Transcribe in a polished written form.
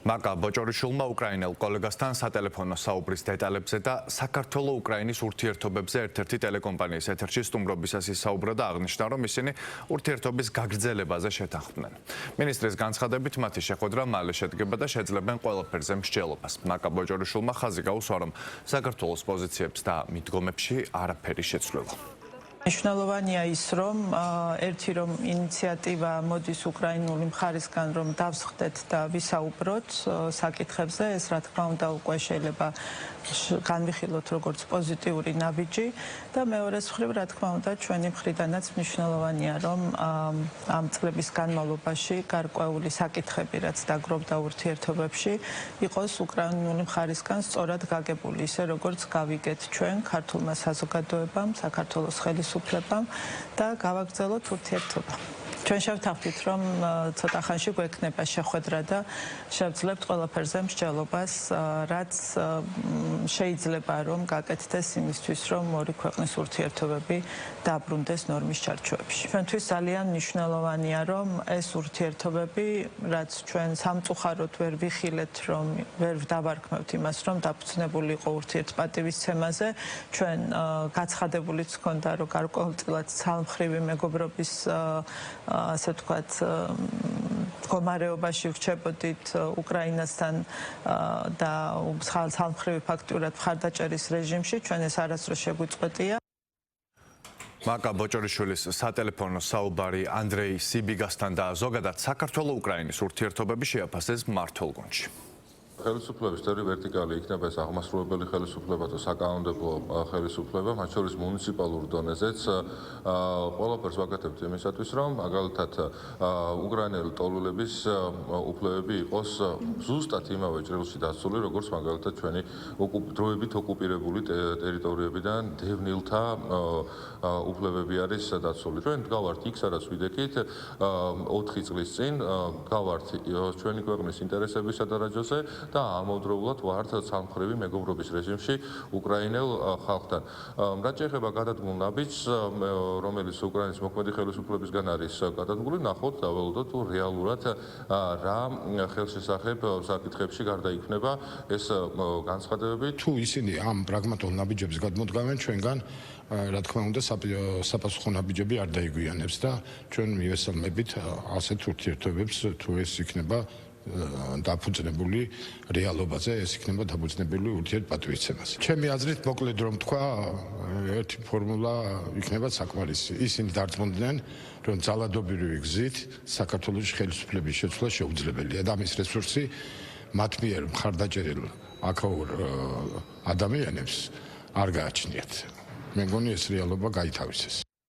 მაკა ბოჭორიშვილმა უკრაინელ კოლეგასთან სატელეფონო საუბრის დეტალებზე და საქართველო-უკრაინის ურთიერთობებზე ერთ-ერთი ტელეკომპანიის ეთერში სტუმრობისას ისაუბრა და აღნიშნა, რომ ისინი ურთიერთობის გაგრძელებაზე შეთანხმდნენ. მინისტრის განცხადებით, მათი შეხვედრა მალე შედგება და შეძლებენ ყველაფერზე მსჯელობას. მაკა ბოჭორიშვილმა ხაზი გაუსვა, რომ საქართველოს პოზიციებს და მიდგომებში არაფერი შეცვლილა. მნიშვნელოვანია ის, რომ ერთი რომ ინიციატივა მოდის უკრაინული მხარისგან, რომ დავსხდეთ და ვისაუბროთ საკითხებზე, ეს რა თქმა უნდა უკვე შეიძლება განვიხილოთ როგორც პოზიტიური ნაბიჯი და მეორეს მხრივ რა თქმა უნდა ჩვენი მხრიდანაც მნიშვნელოვანია, რომ ამ წლების განმავლობაში გარკვეული საკითხები, რაც დაგროვდა ურთიერთობებში, იყოს უკრაინული მხარისგან სწორად გაგებული, ისე როგორც გავიგეთ ჩვენ ქართულმა საზოგადოებამ, საქართველოს ხელისუფლებამ და გავაგრძელოთ ურთიერთობა. ჩვენ შევთანხმდით, რომ ცოტა ხანში გვექნება შეხვედრა და შევძლებთ ყველაფერზე მსჯელობას, რაც შეიძლება რომ გაკეთდეს იმისთვის, რომ ორი ქვეყნის ურთიერთობები დაბრუნდეს ნორმის ჩარჩოებში. ჩვენთვის ძალიან მნიშვნელოვანია, რომ ეს ურთიერთობები, რაც ჩვენ სამწუხაროდ ვერ ვიხილეთ, რომ ვერ დავარქმევთ იმას, რომ დაფუძნებული იყო ურთიერთპატივისცემაზე, ჩვენ გაცხადებულიც ჰქონდა, რომ გარკვეულწილად ცალმხრივი მეგობრობის ასე ვთქვათ, მდგომარეობაში ვრჩებოდით უკრაინასთან და ცალმხრივი ფაქტურად მხარდაჭერის რეჟიმში, ჩვენ ეს არასდროს შეგვიწყვეტია. მაკა ბოჭორიშვილის სატელეფონო საუბარი ანდრეი სიბიგასთან და ზოგადად საქართველო-უკრაინის ურთიერთობები შეაფასეს მმართველ გუნდში. ხელისუფლების თერი ვერტიკალი იქნება ეს აღმასრულებელი ხელისუფლება და საკანონმდებლო ხელისუფლება, მათ შორის მუნიციპალურ დონეზეც ყველაფერს ვაკეთებთ იმისათვის, რომ მაგალითად უკრაინელი ტოლულების უფლებები იყოს ზუსტად იმავე ჭრილში დაცული, როგორც მაგალითად ჩვენი დროებით ოკუპირებული ტერიტორიებიდან დევნილთა უფლებები არის დაცული. ჩვენ გავართ იქ, სადაც ვიდექით 4 წლის წინ, გავართ ჩვენი ქვეყნის ინტერესების სადარაჯოზე და ამავდროულად ვართ ცალმხრივი მეგობრობის რეჟიმში უკრაინელ ხალხთან. რაც შეეხება გადადგმულ ნაბიჯს, რომელიც უკრაინის მოქმედი ხელისუფლებისგან არის გადადგმული, ნახოთ დაველოდოთ თუ რეალურად რა ხელშესახებ საკითხებში გარდაიქმნება ეს განცხადებები. თუ ისინი ამ პრაგმატულ ნაბიჯებს გადმოდგამენ ჩვენგან, რა თქმა უნდა, საპასუხო ნაბიჯები არ დაიგვიანებს და ჩვენ მივესალმებით ასეთ ურთიერთობებს, თუ ეს იქნება დაფუძნებული რეალობაზე, ეს იქნება დაფუძნებული ურთიერთპატივისცემაზე. ჩემი აზრით, მოკლედ რომ თქვა, ერთი ფორმულა იქნება საკმარისი. ისინი დარწმუნდნენ, რომ ძალადობრივი გზით საქართველოს ხელისუფლების შეცვლა შეუძლებელია და ამის რესურსი მათ მიერ მხარდაჭერილ აქაურ ადამიანებს არ გააჩნიათ. მე მგონი ეს რეალობა გაითავისეს.